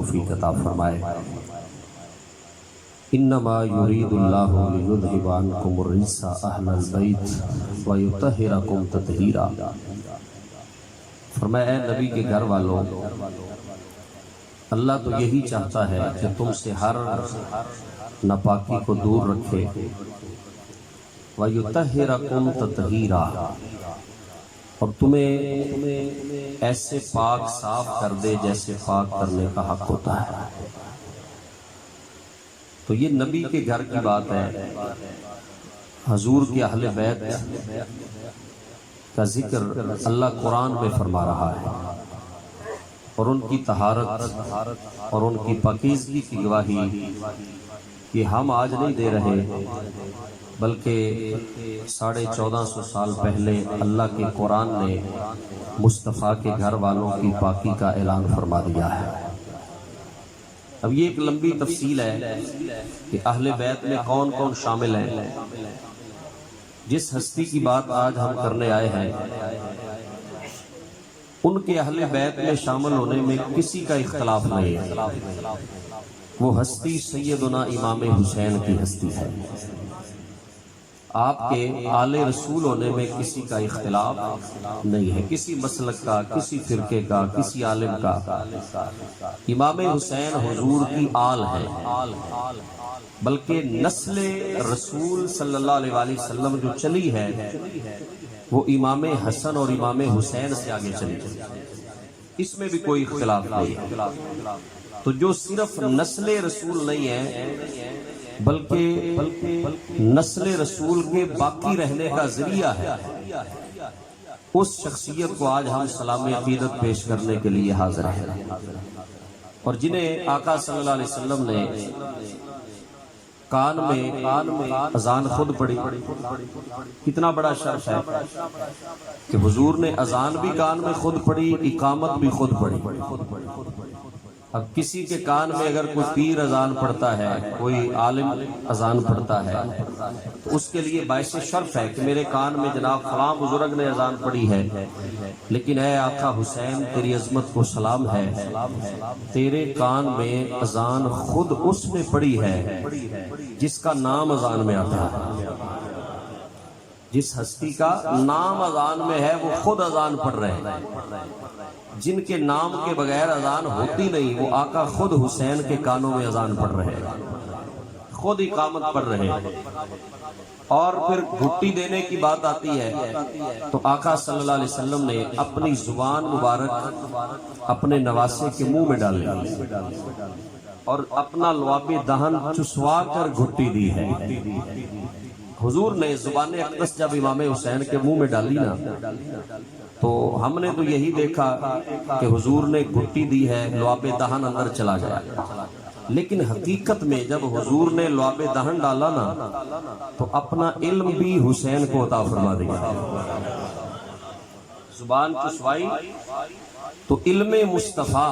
توفیق عطا فرمائے۔ انما یرید اللہ لیذھب عنکم الرجس اہل البیت ویطہرکم تطہیرا۔ فرمایا اے نبی کے گھر والوں، اللہ تو یہی چاہتا ہے کہ تم سے ہر ناپاکی کو دور رکھے، وَيُطَهِّرَكُمْ تَطْهِيرًا، اور تمہیں ایسے پاک صاف کر دے جیسے پاک کرنے کا حق ہوتا ہے۔ تو یہ نبی کے گھر کی بات ہے۔ حضور کے اہل بیت کا ذکر اللہ قرآن میں فرما رہا ہے، اور ان کی طہارت اور ان کی پاکیزگی کی گواہی کہ ہم آج نہیں دے رہے، بلکہ 1450 سال پہلے اللہ کے قرآن نے مصطفیٰ کے گھر والوں کی پاکی کا اعلان فرما دیا ہے۔ اب یہ ایک لمبی تفصیل ہے کہ اہل بیت میں کون کون شامل ہیں۔ جس ہستی کی بات آج ہم کرنے آئے ہیں، ان کے اہل بیت میں شامل ہونے میں کسی کا اختلاف نہیں ہے۔ وہ ہستی سیدنا امام حسین کی ہستی ہے۔ آپ کے آل رسول ہونے میں کسی کا اختلاف نہیں ہے، کسی مسلک کا، کسی فرقے کا، کسی عالم کا۔ امام حسین حضور کی آل ہے، بلکہ نسل رسول صلی اللہ علیہ وآلہ وسلم جو چلی ہے وہ امام حسن اور امام حسین سے آگے چلی، اس میں بھی کوئی اختلاف نہیں ہے۔ تو جو صرف نسل رسول نہیں ہے بلکہ نسل رسول کے باقی رہنے کا ذریعہ ہے، اس شخصیت کو آج ہم سلام عقیدت پیش کرنے کے لیے حاضر ہیں، اور جنہیں آقا صلی اللہ علیہ وسلم نے کان میں اذان خود پڑھی۔ کتنا بڑا شرف ہے کہ حضور نے اذان بھی کان میں خود پڑھی، اقامت بھی خود پڑھی۔ اب کسی کے کان میں اگر کوئی پیر اذان پڑھتا ہے، کوئی عالم اذان پڑھتا ہے، تو اس کے لیے باعث شرف ہے کہ میرے کان میں جناب فلاں بزرگ نے اذان پڑھی ہے، لیکن اے آقا حسین تیری عظمت کو سلام ہے، تیرے کان میں اذان خود اس نے پڑھی ہے جس کا نام اذان میں آتا ہے۔ جس ہستی کا نام اذان میں ہے وہ خود اذان پڑھ رہے ہیں۔ جن کے نام کے بغیر اذان ہوتی نہیں، وہ آقا خود حسین کے کانوں میں اذان پڑھ رہے ہیں، خود اقامت پڑھ رہے ہیں۔ اور پھر گھٹی دینے کی بات آتی ہے تو آقا صلی اللہ علیہ وسلم نے اپنی زبان مبارک اپنے نواسے کے منہ میں ڈالی اور اپنا لعاب دہن چسوا کر گھٹی دی ہے۔ حضور نے زبان اقدس جب امام حسین کے منہ میں ڈالی نا، تو ہم نے تو یہی دیکھا کہ حضور نے گھٹی دی ہے، لعاب دہن اندر چلا گیا، لیکن حقیقت میں جب حضور نے لعاب دہن ڈالا نا تو اپنا علم بھی حسین کو عطا فرما دیا۔ زبان چسوائی تو علم مصطفیٰ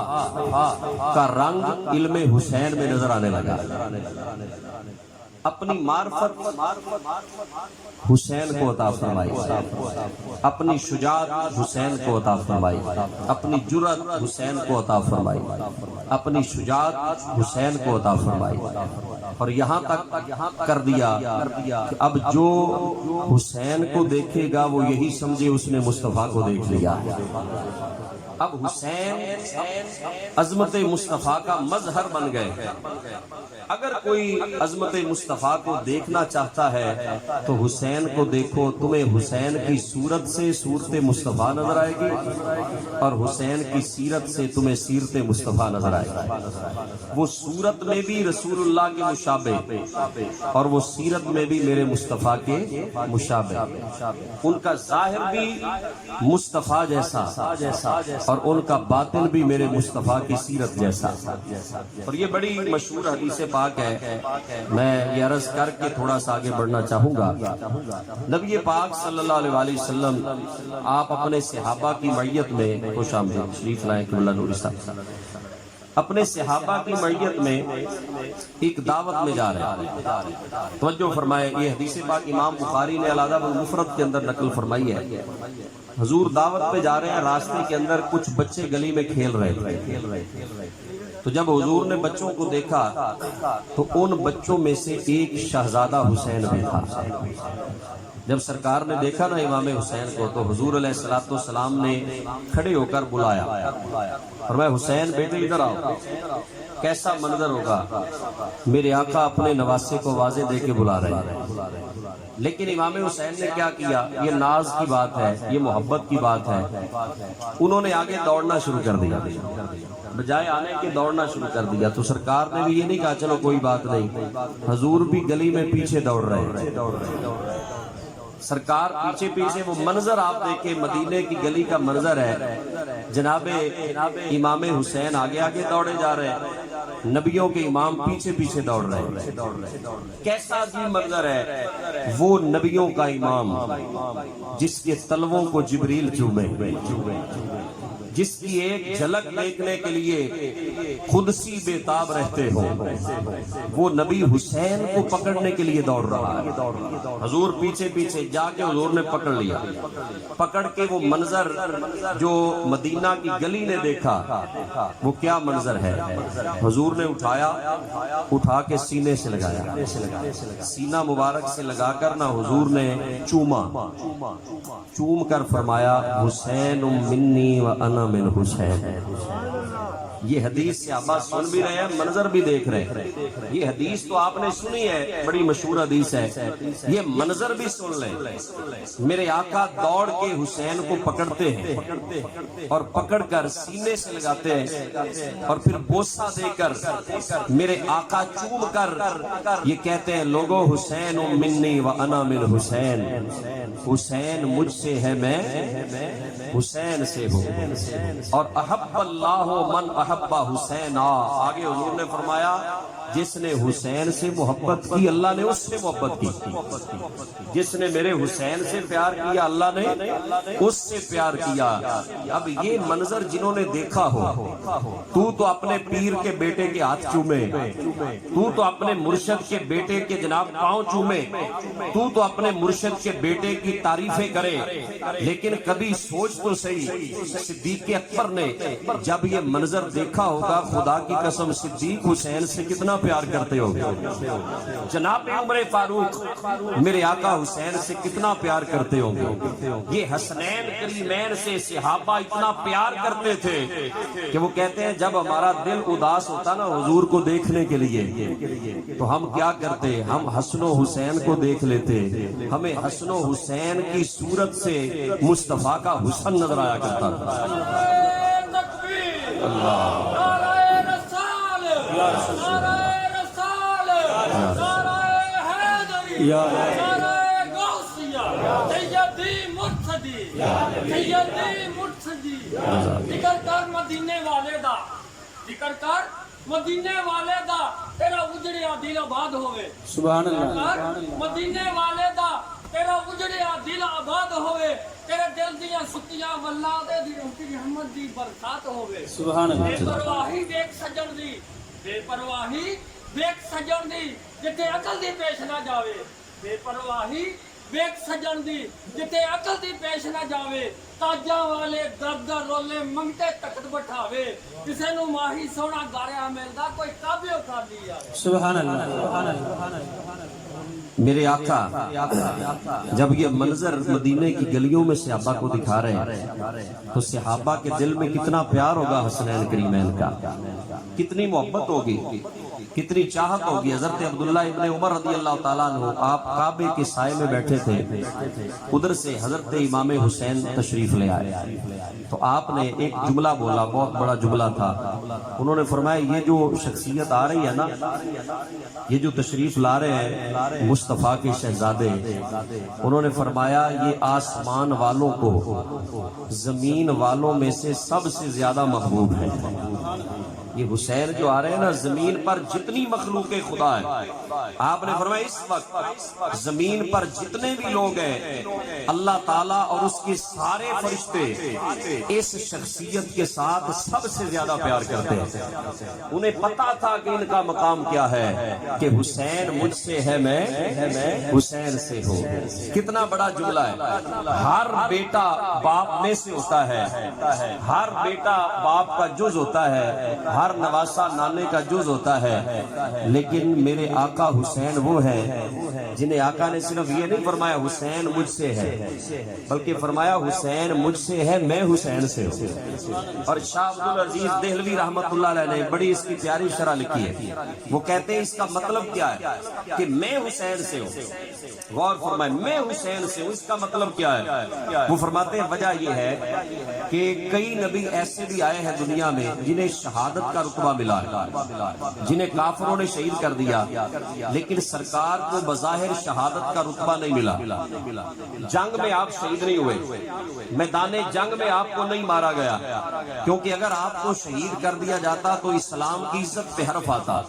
کا رنگ علم حسین میں نظر آنے لگا۔ اپنی معرفت حسین کو عطا فرمائی، اپنی شجاعت حسین کو عطا فرمائی، اپنی جرأت حسین کو عطا فرمائی، اپنی شجاعت حسین کو عطا فرمائی، اور یہاں تک کر دیا کہ اب جو حسین کو دیکھے گا وہ یہی سمجھے اس نے مصطفیٰ کو دیکھ لیا۔ اب حسین عظمت مصطفیٰ کا مظہر بن گئے۔ اگر کوئی عظمت مصطفیٰ کو دیکھنا چاہتا ہے تو حسین کو دیکھو، تمہیں حسین کی صورت سے صورت مصطفیٰ نظر آئے گی، اور حسین کی سیرت سے تمہیں سیرت مصطفیٰ نظر آئے گی۔ وہ صورت میں بھی رسول اللہ کے مشابہ اور وہ سیرت میں بھی میرے مصطفیٰ کے مشابہ، ان کا ظاہر بھی مصطفیٰ جیسا اور ان کا باطن بھی میرے مصطفیٰ کی سیرت جیسا۔ اور یہ بڑی مشہور حدیث پاک ہے، میں یہ عرض کر کے تھوڑا سا آگے بڑھنا چاہوں گا۔ نبی پاک صلی اللہ علیہ وآلہ وسلم آپ اپنے صحابہ کی معیت میں، خوش آمدید، شریف لائیں کہ اللہ نوری صاحب، اپنے صحابہ کی معیت میں ایک دعوت میں جا رہے ہیں۔ توجہ فرمائے، یہ حدیث پاک امام بخاری نے الادب المفرد کے اندر نقل فرمائی ہے۔ حضور دعوت پہ جا رہے ہیں، راستے کے اندر کچھ بچے گلی میں کھیل رہے تھے، تو جب حضور نے بچوں کو دیکھا تو ان بچوں میں سے ایک شہزادہ حسین بھی تھا۔ جب سرکار نے دیکھا نا امام حسین کو تو حضور علیہ السلام نے کھڑے ہو کر بلایا، فرمایا حسین بیٹے ادھر آؤ۔ کیسا منظر ہوگا، میرے آقا اپنے نواسے کو واضح دے کے بلا رہے ہیں، لیکن امام حسین نے کیا کیا؟ یہ ناز کی بات ہے، یہ محبت کی بات ہے، انہوں نے آگے دوڑنا شروع کر دیا، بجائے آنے کے دوڑنا شروع کر دیا۔ تو سرکار نے بھی یہ نہیں کہا چلو کوئی بات نہیں، حضور بھی گلی میں پیچھے دوڑ رہے ہیں۔ سرکار پیچھے پیچھے، وہ منظر آپ دیکھیں، مدینے کی گلی کا منظر ہے، جناب امام حسین آگے آگے دوڑے جا رہے ہیں، نبیوں کے امام پیچھے پیچھے دوڑ رہے ہیں۔ کیسا عظیم منظر ہے، وہ نبیوں کا امام جس کے تلووں کو جبریل چومے، جس کی ایک جھلک دیکھنے کے لیے قدسی بے تاب رہتے ہو، وہ نبی حسین کو پکڑنے کے لیے دوڑ رہا ہے۔ حضور پیچھے پیچھے جا کے حضور نے پکڑ لیا، پکڑ کے وہ منظر جو مدینہ کی گلی نے دیکھا وہ کیا منظر ہے، حضور نے اٹھایا، اٹھا کے سینے سے لگایا، سینہ مبارک سے لگا کر نہ حضور نے چوما، چوم کر فرمایا حسین منی و انا من حسین۔ یہ حدیث صحابہ سن بھی رہے ہیں، منظر بھی دیکھ رہے ہیں۔ یہ حدیث تو آپ نے سنی ہے، بڑی مشہور حدیث ہے، یہ منظر بھی سن لیں۔ میرے آقا دوڑ کے حسین کو پکڑتے ہیں اور پکڑ کر سینے سے لگاتے ہیں اور پھر بوسہ دے کر میرے آقا چوم کر یہ کہتے ہیں لوگو حسین منی و انا من حسین، حسین مجھ سے ہے، میں حسین سے ہوں، اور احب اللہ من احب حسین۔ آگے حضور نے فرمایا جس نے حسین سے محبت کی اللہ نے اس سے محبت کی، جس نے میرے حسین سے پیار کیا اللہ نے اس سے پیار کیا۔ اب یہ منظر جنہوں نے دیکھا ہو، تو اپنے پیر کے بیٹے کے ہاتھ چومے، تو اپنے مرشد کے بیٹے کے جناب پاؤں چومے، تو اپنے مرشد کے بیٹے کی تعریفیں کرے، لیکن کبھی سوچ تو صحیح، صدیق اکبر نے جب یہ منظر دیکھا ہوگا، خدا کی قسم صدیق حسین سے کتنا پیار کرتے ہو گے، جناب عمر فاروق میرے آقا حسین سے کتنا پیار کرتے ہوں گے۔ یہ حسنین کریمین سے صحابہ اتنا پیار کرتے تھے کہ وہ کہتے ہیں جب ہمارا دل اداس ہوتا نا حضور کو دیکھنے کے لیے تو ہم کیا کرتے، ہم حسن و حسین کو دیکھ لیتے، ہمیں حسن و حسین کی صورت سے مصطفیٰ کا حسن نظر آیا کرتا تھا۔ ذکر کر مدینے والے دا، ذکر کر مدینے والے دا، تیرا اجڑیا دل آباد ہوئے، سبحان اللہ۔ مدینے والے دا تیرا اجڑیا دل آباد ہوئے، تیرے دل دیاں سکیاں واللہ دے دی رحمت دی برکات ہوئے، سبحان اللہ۔ بے پرواہی دیکھ سجن دی، بے پرواہی دیکھ سجن دی جتے عقل دی پیش نہ جاوے، بے پرواہی دیکھ سجن دی جتے عقل دی پیش نہ جاوے، تاجاں والے درد رولے منگتے تخت بٹھاوے، کسے نو ماہی سونا گاریا ملدا کوئی کابیو کر لیا، سبحان اللہ، سبحان اللہ۔ میرے آقا جب یہ منظر مدینے کی گلیوں میں صحابہ کو دکھا رہے ہیں تو صحابہ کے دل میں کتنا پیار ہوگا حسنین کریمین کا، کتنی محبت ہوگی، کتنی چاہت ہوگی۔ حضرت عبداللہ ابن عمر رضی اللہ تعالیٰ عنہ آپ کعبے کے سائے میں بیٹھے تھے، ادھر سے حضرت امام حسین تشریف لے آئے تو آپ نے ایک جملہ بولا، بہت بڑا جملہ تھا، انہوں نے فرمایا یہ جو شخصیت آ رہی ہے نا، یہ جو تشریف لا رہے ہیں مصطفیٰ کے شہزادے، انہوں نے فرمایا یہ آسمان والوں کو زمین والوں میں سے سب سے زیادہ محبوب ہے۔ یہ حسین جو آ رہے ہیں نا، زمین پر جتنی مخلوق خدا ہے، آپ نے فرمایا اس وقت زمین پر جتنے بھی لوگ ہیں اللہ تعالیٰ اور اس کے سارے فرشتے اس شخصیت کے ساتھ سب سے زیادہ پیار کرتے ہیں۔ انہیں پتا تھا کہ ان کا مقام کیا ہے، کہ حسین مجھ سے ہے، میں حسین سے ہوں۔ کتنا بڑا جملہ ہے۔ ہر بیٹا باپ میں سے ہوتا ہے، ہر بیٹا باپ کا جز ہوتا ہے، ہر ہر نواسا نانے کا جز ہوتا ہے، لیکن میرے آقا حسین وہ ہے جنہیں آقا نے صرف یہ نہیں فرمایا حسین مجھ سے ہے، بلکہ فرمایا حسین مجھ سے ہے، میں حسین سے ہوں۔ اور شاہ عبدالعزیز دہلوی رحمت اللہ علیہ نے بڑی اس کی پیاری شرح لکھی ہے، وہ کہتے ہیں اس کا مطلب کیا ہے کہ میں حسین سے ہوں۔ غور فرمائیں، میں حسین سے ہوں، اس کا مطلب کیا ہے؟ وہ فرماتے ہیں وجہ یہ ہے کہ کئی نبی ایسے بھی آئے ہیں دنیا میں جنہیں شہادت کا رتبہ ملا ہے، جنہیں کافروں نے شہید کر دیا، لیکن سرکار کو بظاہر شہادت کا رتبہ نہیں ملا۔ جنگ میں آپ شہید نہیں ہوئے، میدان جنگ میں آپ کو نہیں مارا گیا، کیونکہ اگر آپ کو شہید کر دیا جاتا تو اسلام کی عزت پہ حرف آتا،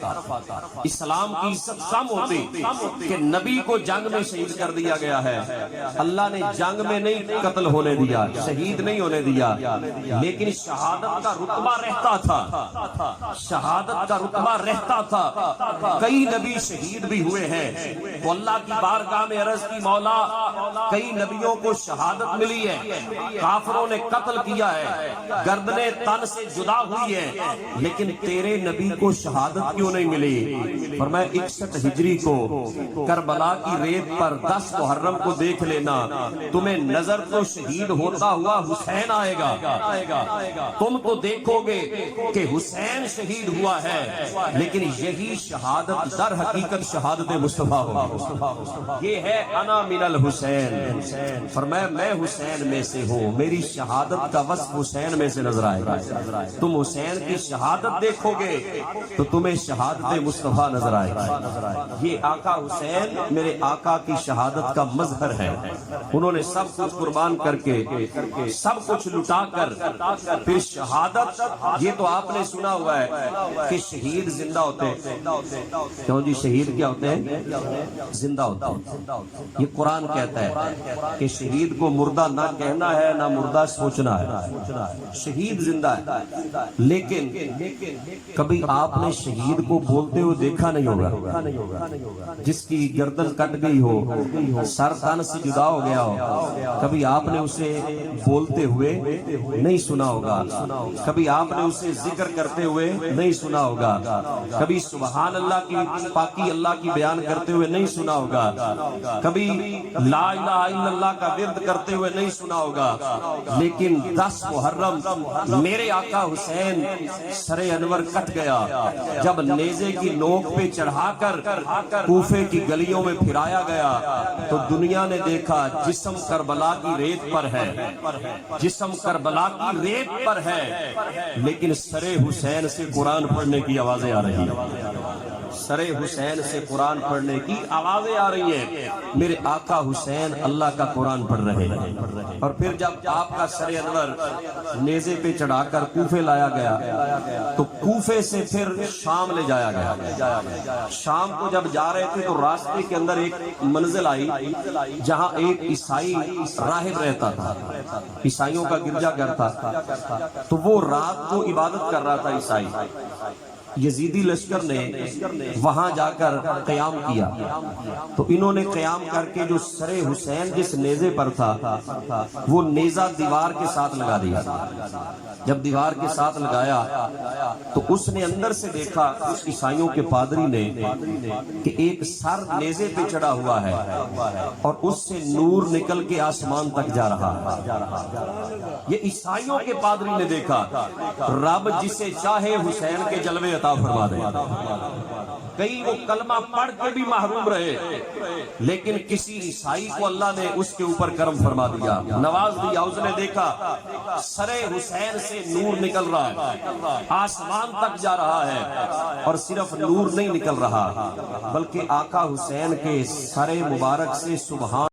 اسلام کی عزت کم ہوتی کہ نبی کو جنگ میں شہید کر دیا گیا ہے۔ اللہ نے جنگ میں نہیں قتل ہونے دیا، شہید نہیں ہونے دیا، لیکن شہادت کا رتبہ رہتا تھا، شہادت کا رتبہ رہتا تھا۔ کئی نبی شہید بھی ہوئے ہیں، تو اللہ کی بارگاہ میں عرض کی مولا کئی نبیوں کو شہادت ملی ہے، کافروں نے قتل کیا ہے، گردنیں تن سے جدا ہوئی ہیں، لیکن تیرے نبی کو شہادت کیوں نہیں ملی؟ فرمایا 61 ہجری کو کربلا کی ریت پر 10 محرم کو دیکھ لینا، تمہیں نظر تو شہید ہوتا ہوا حسین آئے گا، تم تو دیکھو گے کہ حسین شہید ہوا ہے، لیکن یہی شہادت در حقیقت شہادت مصطفیٰ ہوگی۔ یہ ہے انا من الحسین، فرمایا میں حسین میں سے ہوں، میری شہادت کا وصف حسین میں سے نظر آئے گا۔ تم حسین کی شہادت دیکھو گے تو تمہیں شہادت مصطفیٰ نظر آئے گا۔ یہ آقا حسین میرے آقا کی شہادت کا مظہر ہے، انہوں نے سب کچھ قربان کر کے، سب کچھ لٹا کر پھر شہادت، یہ تو آپ نے سنا ہوا ہے کہ شہید زندہ ہوتے ہیں، کیوں جی شہید کیا ہوتے ہیں؟ زندہ ہوتے ہیں۔ یہ قرآن کہتا ہے کہ شہید کو مردہ نہ کہنا ہے نہ مردہ سوچنا ہے، شہید زندہ ہے، لیکن کبھی آپ نے شہید کو بولتے ہوئے دیکھا نہیں ہوگا، جس کی گردن کٹ گئی ہو، سر تن سے جدا ہو گیا ہو، کبھی آپ نے اسے بولتے ہوئے نہیں سنا ہوگا، کبھی آپ نے اسے ذکر کرتے ہوئے نہیں سنا ہوگا، کبھی سبحان اللہ کی پاکی اللہ کی بیان کرتے ہوئے نہیں سنا ہوگا، کبھی لا الہ الا اللہ کا ورد کرتے ہوئے نہیں سنا ہوگا، لیکن 10 محرم میرے آقا حسین سر انور کٹ گیا، جب نیزے کی نوک پہ چڑھا کر کوفے کی گلیوں میں پھرایا گیا تو دنیا نے دیکھا جسم کربلا کی ریت پر ہے، جسم کربلا کی ریت پر ہے، لیکن سر حسین سے قرآن پڑھنے کی آوازیں آ رہی ہیں، سر حسین سے قرآن پڑھنے کی آوازیں آ رہی ہیں، میرے آقا حسین اللہ کا قرآن پڑھ رہے ہیں۔ اور پھر جب آپ کا سر انور نیزے پہ چڑھا کر کوفے لایا گیا تو کوفے سے پھر شام لے جایا گیا۔ شام کو جب جا رہے تھے تو راستے کے اندر ایک منزل آئی جہاں ایک عیسائی راہب رہتا تھا، عیسائیوں کا گرجا گھر تھا، تو وہ رات کو عبادت کر رہا تھا عیسائی۔ یزیدی لشکر نے وہاں جا کر قیام کیا تو انہوں نے قیام کر کے جو سر حسین جس نیزے پر تھا وہ نیزہ دیوار کے ساتھ لگا دیا۔ جب دیوار کے ساتھ لگایا تو اس نے اندر سے دیکھا، اس عیسائیوں کے پادری نے، کہ ایک سر نیزے پہ چڑھا ہوا ہے اور اس سے نور نکل کے آسمان تک جا رہا ہے۔ یہ عیسائیوں کے پادری نے دیکھا، رب جسے چاہے حسین کے جلوے عطا فرما دے۔ کئی وہ کلمہ پڑھ کے بھی محروم رہے، لیکن کسی عیسائی کو اللہ نے اس کے اوپر کرم فرما دیا، نواز دیا۔ اس نے دیکھا سر حسین سے نور نکل رہا ہے، آسمان تک جا رہا ہے، اور صرف نور نہیں نکل رہا بلکہ آقا حسین کے سر مبارک سے سبحان